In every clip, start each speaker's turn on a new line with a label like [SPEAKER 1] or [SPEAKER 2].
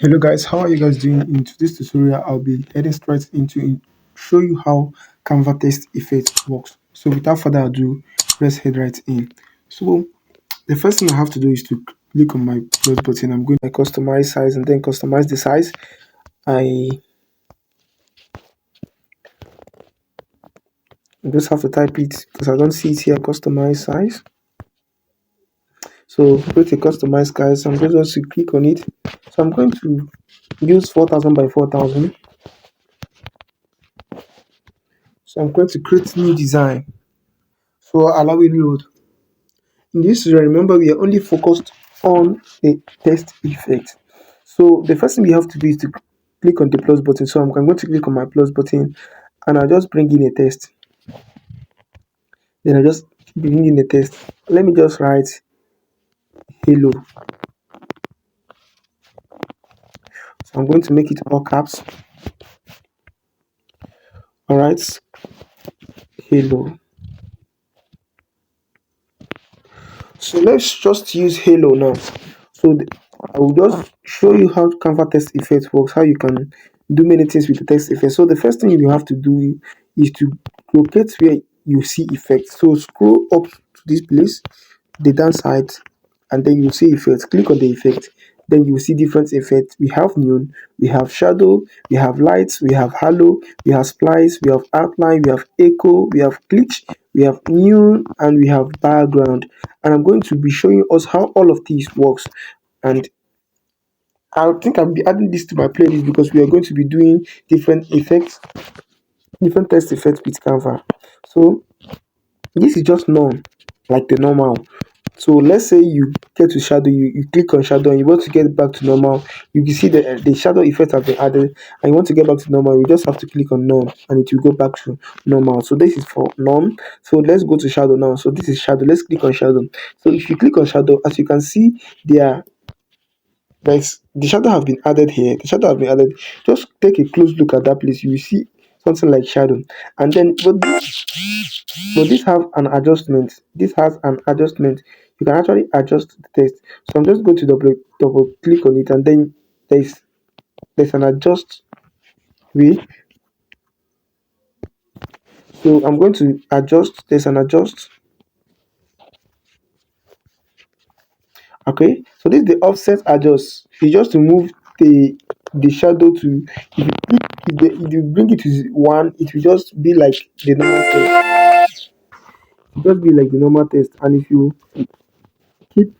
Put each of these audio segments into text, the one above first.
[SPEAKER 1] Hello guys, how are you guys doing? In today's tutorial, I'll be heading straight into show you how Canva text effect works. So without further ado, let's head right in. So the first thing I have to do is to click on my plus button. I'm going to customize size and then customize the size. I just have to type it because I don't see it here. Customize size. So go to customize size. I'm going to click on it. So I'm going to use 4000 by 4000. So I'm going to create new design. So allow it load. In this tutorial, remember we are only focused on the text effect. So the first thing we have to do is to click on the plus button. So I'm going to click on my plus button and I'll just bring in a text. Then I just bring in a text. Let me just write hello. So I'm going to make it all caps. Alright, hello. So let's just use hello now. So I will just show you how Canva text effect works, how you can do many things with the text effect. So the first thing you have to do is to locate where you see effect. So scroll up to this place, the down side, and then you see effects. Click on the effect. Then you will see different effects. We have neon, we have shadow, we have lights, we have halo, we have splice, we have outline, we have echo, we have glitch, we have neon, and we have background. And I'm going to be showing us how all of these works. And I think I'll be adding this to my playlist because we are going to be doing different effects, different text effects with Canva. So this is just none, like the normal. So let's say you get to shadow, you click on shadow and you want to get back to normal. You can see the shadow effect have been added and you want to get back to normal, you just have to click on none and it will go back to normal. So this is for none. So let's go to shadow now. So this is shadow. Let's click on shadow. So if you click on shadow, as you can see, there's the shadow have been added here. The shadow have been added. Just take a close look at that place. You will see something like shadow. And then but this have an adjustment. This has an adjustment. You can actually adjust the text. So I'm just going to double click on it and then there's there's an adjust way. So I'm going to adjust. There's an adjust. Okay. So this is the offset adjust. It's just to move the shadow to, if you click, if you bring it to one, it will just be like the normal text. It will just be like the normal text. And if you keep,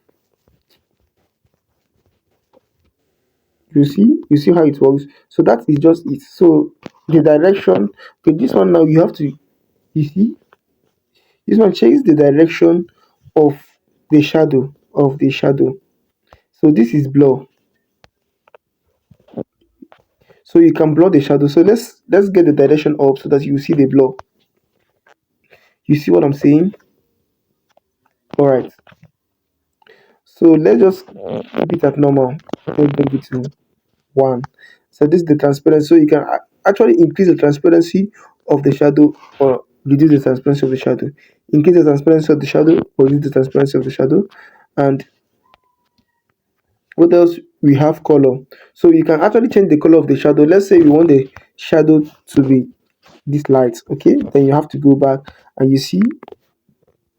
[SPEAKER 1] you see how it works. So that is just it. So the direction, okay, this one now you have to, you see, this one changes the direction of the shadow. So this is blur. So you can blur the shadow. So let's get the direction up so that you see the blur. You see what I'm saying? All right. So let's just keep it at normal. Let's bring it to one. So this is the transparency. So you can actually increase the transparency of the shadow or reduce the transparency of the shadow. Increase the transparency of the shadow or reduce the transparency of the shadow. And what else? We have color. So you can actually change the color of the shadow. Let's say you want the shadow to be this light. Okay, then you have to go back and you see,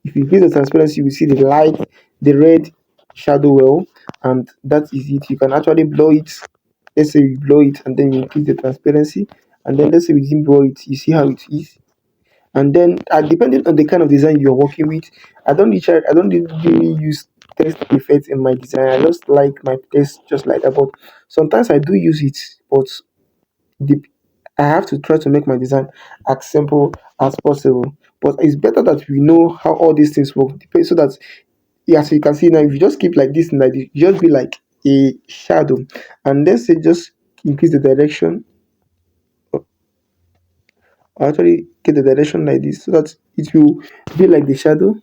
[SPEAKER 1] if you increase the transparency, you will see the light, the red shadow well, and that is it. You can actually blow it. Let's say you blow it and then you increase the transparency, and then let's say we didn't blow it, you see how it is. And then depending on the kind of design you're working with, I don't really use text effects in my design. I just like my text just like that. But sometimes I do use it, but the I have to try to make my design as simple as possible. But it's better that we know how all these things work, so that, yeah, so you can see now, if you just keep like this, like this, you just be like a shadow. And let's say just increase the direction, or actually get the direction like this, so that it will be like the shadow.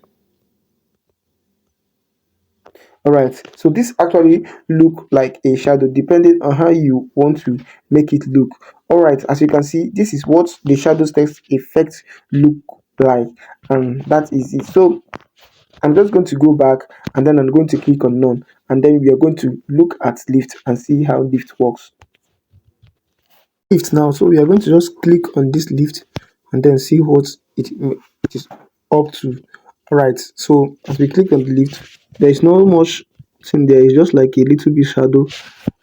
[SPEAKER 1] All right, so this actually look like a shadow depending on how you want to make it look. All right, as you can see, this is what the shadows text effect look like, and that is it. So I'm just going to go back, and then I'm going to click on none, and then we are going to look at lift and see how lift works. Lift now, so we are going to just click on this lift and then see what it is up to. All right, so as we click on the lift, there is not much thing there. It's just like a little bit shadow,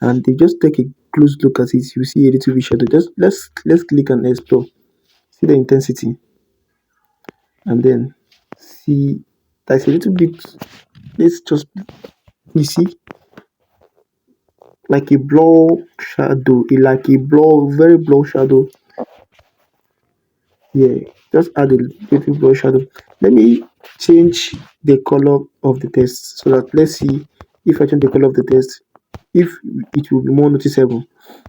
[SPEAKER 1] and if you just take a close look at it, you see a little bit shadow. Just let's click and explore. See the intensity, and then see there's a little bit. Let's just you see like a blur shadow, like a blur, very blur shadow. Yeah, just add a little blur shadow. Let me change the color of the text so that let's see if I change the color of the text, if it will be more noticeable.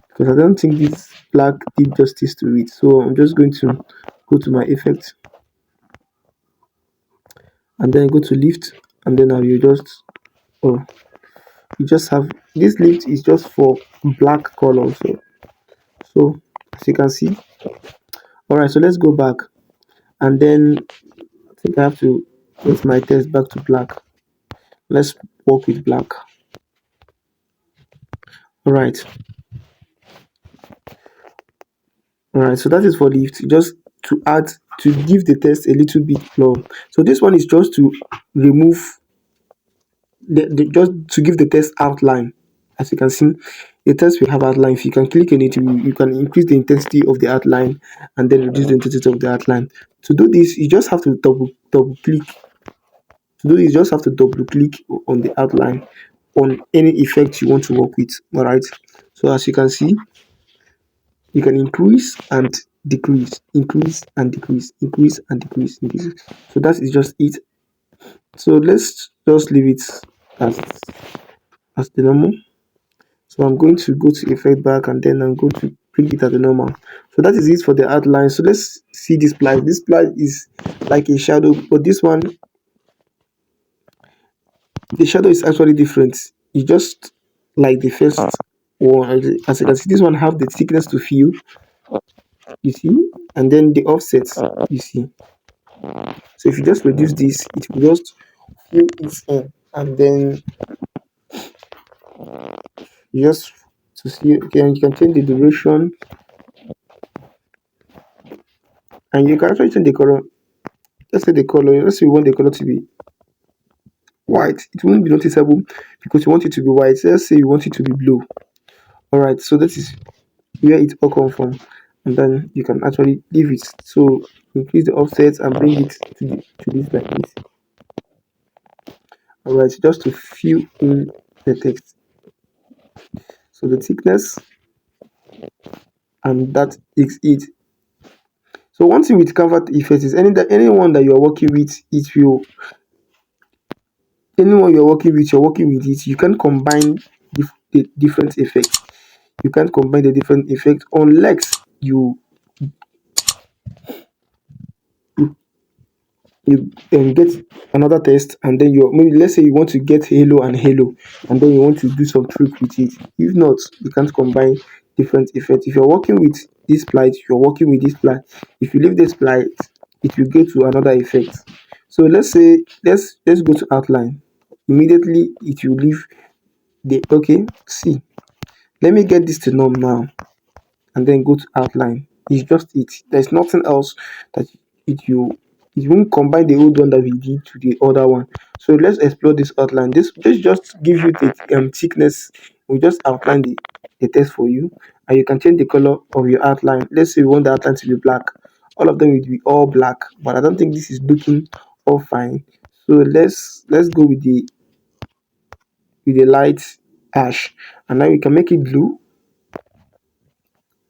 [SPEAKER 1] Because I don't think this black did justice to it. So I'm just going to go to my effect and then go to lift, and then I will just oh you just have this lift is just for black color. So as you can see, all right. So let's go back, and then I think I have to get my text back to black. Let's work with black. All right, all right. So that is for lift. Just to add to give the text a little bit long. So this one is just to remove the just to give the text outline. As you can see, the text will have outline. If you can click on it, you can increase the intensity of the outline and then reduce the intensity of the outline. To do this, you just have to double click. To do this, you just have to double click on the outline on any effect you want to work with. All right. So as you can see, you can increase and decrease, increase and decrease, increase and decrease, increase. So that is just it. So let's just leave it as as the normal. So I'm going to go to effect back, and then I'm going to bring it at the normal. So that is it for the outline. So let's see this slide. This slide is like a shadow, but this one, the shadow is actually different. It's just like the first one. As you can see, this one have the thickness to fill, you see, and then the offset, you see. So if you just reduce this, it will just fill it in, and then you just to see again, you can change the duration, and you can actually change the color. Let's say the color. Let's say we want the color to be white. It won't be noticeable because you want it to be white. Let's say you want it to be blue. All right. So that is where it all comes from, and then you can actually leave it. So increase the offset and bring it to this like this. All right. Just to fill in the text. So the thickness, and that is it. So one thing with Canva effects is anyone that you are working with, it will anyone you're working with it. You can combine the different effects. You can't combine the different effects unless you get another test, and then you maybe let's say you want to get halo and halo, and then you want to do some trick with it. If not, you can't combine different effects. If you're working with this light, you're working with this light. If you leave this light, it will go to another effect. So let's say let's go to outline. Immediately it will leave the okay. See, let me get this to norm now, and then go to outline. It's just it. There's nothing else that it won't combine the old one that we did to the other one. So let's explore this outline. This just give you the thickness. We just outline the text for you, and you can change the color of your outline. Let's say we want the outline to be black. All of them will be all black, but I don't think this is looking all fine. So let's go with the light ash, and now we can make it blue,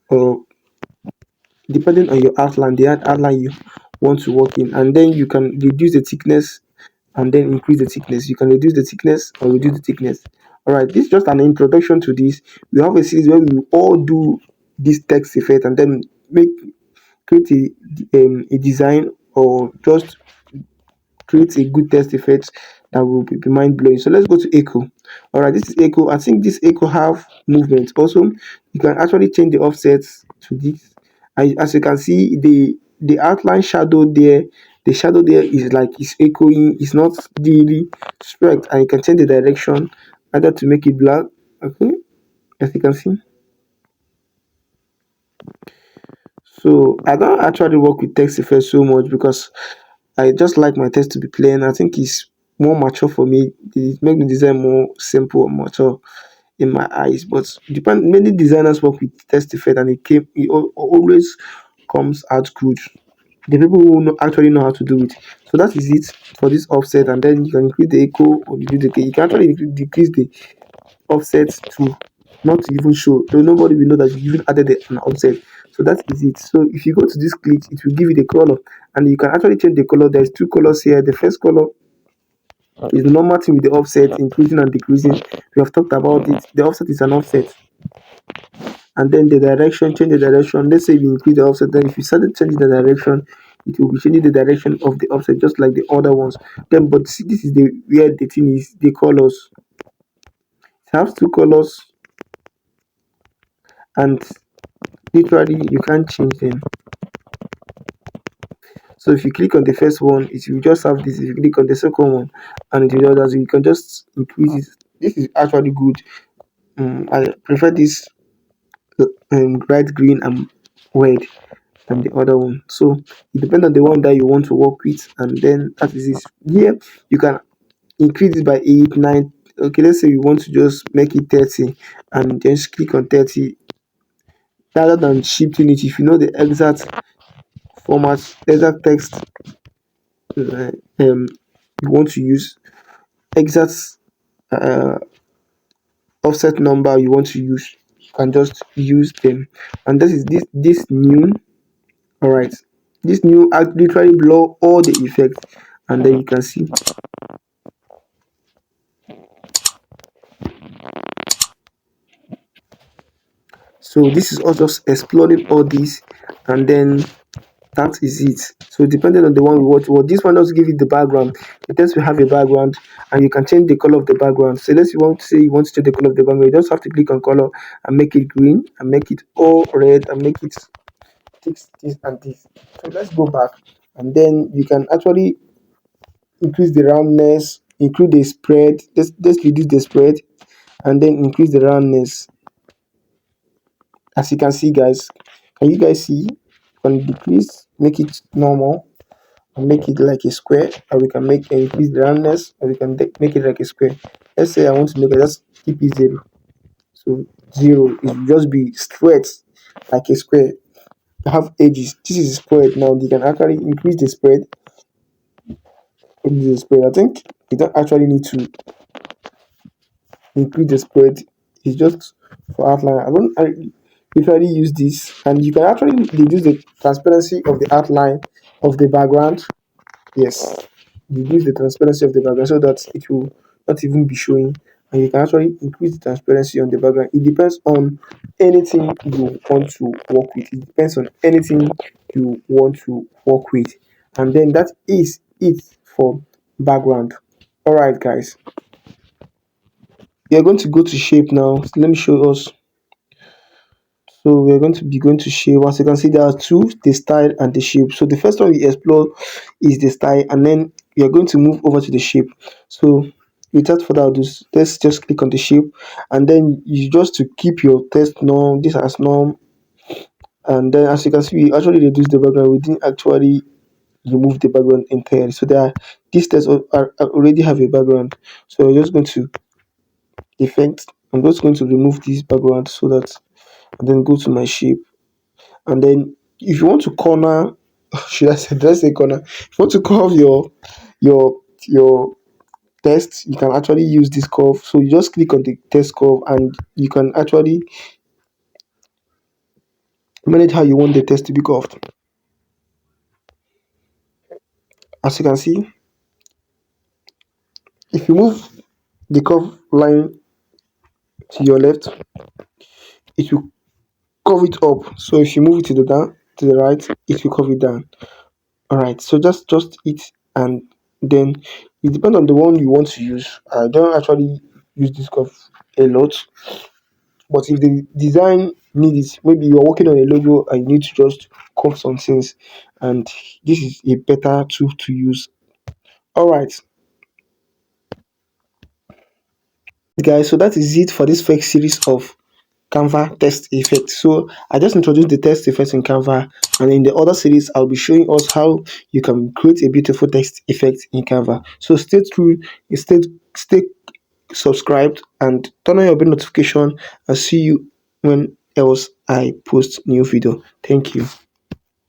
[SPEAKER 1] or depending on your outline, the outline you want to work in, and then you can reduce the thickness and then increase the thickness. You can reduce the thickness or reduce the thickness. All right, this is just an introduction to this. We have a series where we will all do this text effect and then make create a design, or just create a good test effect that will be mind blowing. So let's go to echo. All right, this is echo. I think this echo have movement. Also, you can actually change the offsets to this. As you can see, the outline shadow there, the shadow there is like it's echoing, it's not really straight, and you can change the direction either to make it black. Okay, as you can see. So I don't actually work with text effects so much because I just like my text to be plain. I think it's more mature for me. It make the design more simple and mature in my eyes. But depend many designers work with text effect and always comes out good. The people who actually know how to do it. So that is it for this offset, and then you can increase the echo or decrease the. You can actually decrease the offset to not to even show. So nobody will know that you even added an offset. So that is it. So if you go to this click, it will give you the color, and you can actually change the color. There's two colors here. The first color is the normal thing with the offset, increasing and decreasing. We have talked about it. The offset is an offset, and then the direction, change the direction. Let's say we increase the offset, then if you started changing the direction, it will be changing the direction of the offset just like the other ones. Then, but see, this is the where the thing is the colors. It has two colors, and literally you can't change them. So if you click on the first one, it will just have this. If you click on the second one, and it will just you can just increase it. This is actually good. I prefer this bright green and red than the other one. So it depends on the one that you want to work with, and then that is it. Here you can increase it by 8, 9. Okay, let's say you want to just make it 30, and just click on 30 rather than shifting it. If you know the exact format, exact text uh, um you want to use, exact uh, offset number you want to use, you can just use them. And this new. All right, this new act literally blur all the effects, and then you can see. So this is all just exploding all this, and then that is it. So depending on the one we watch, well, this one does give you the background. It tends to have a background, and you can change the color of the background. So let's you want to say you want to change the color of the background, you just have to click on color and make it green, and make it all red, and make it this and this. So let's go back, and then you can actually increase the roundness, increase the spread. Let's reduce the spread, and then increase the roundness. As you can see, guys, can you guys see? Can decrease, make it normal, and make it like a square, or we can make increase the roundness, or we can make it like a square. Let's say I want to make it, just keep it zero. So zero, it will just be straight like a square. Have edges. This is spread. Now you can actually increase the spread. Increase the spread. I think you don't actually need to increase the spread. It's just for outline. I usually use this, and you can actually reduce the transparency of the outline of the background. Yes, reduce the transparency of the background so that it will not even be showing, and you can actually increase the transparency on the background. It depends on anything you want to work with. It depends on anything you want to work with, and then that is it for background. All right, guys, we are going to go to shape now. So let me show us. So we are going to be going to shape. As you can see, there are two: the style and the shape. So the first one we explore is the style, and then we are going to move over to the shape. So without further ado, let's just click on the shape, and then you just to keep your text norm, this as norm, and then as you can see, we actually reduce the background. We didn't actually remove the background entirely. So there are these text already have a background. So we're just going to effect. I'm just going to remove this background so that, and then go to my shape. And then if you want to corner, did I say corner? If you want to curve your text, you can actually use this curve. So you just click on the text curve, and you can actually manage how you want the text to be curved. As you can see, if you move the curve line to your left, it will curve it up. So if you move it to the down to the right, it will curve it down. All right, so just it, and then it depends on the one you want to use. I don't actually use this curve a lot, But if the design needs, maybe you're working on a logo and you need to just cut some things, and this is a better tool to use. All right, guys. So that is it for this first series of Canva text effect. So I just introduced the text effects in Canva, and in the other series, I'll be showing us how you can create a beautiful text effect in Canva. So stay tuned, stay subscribed, and turn on your bell notification. And see you when else I post new video. Thank you.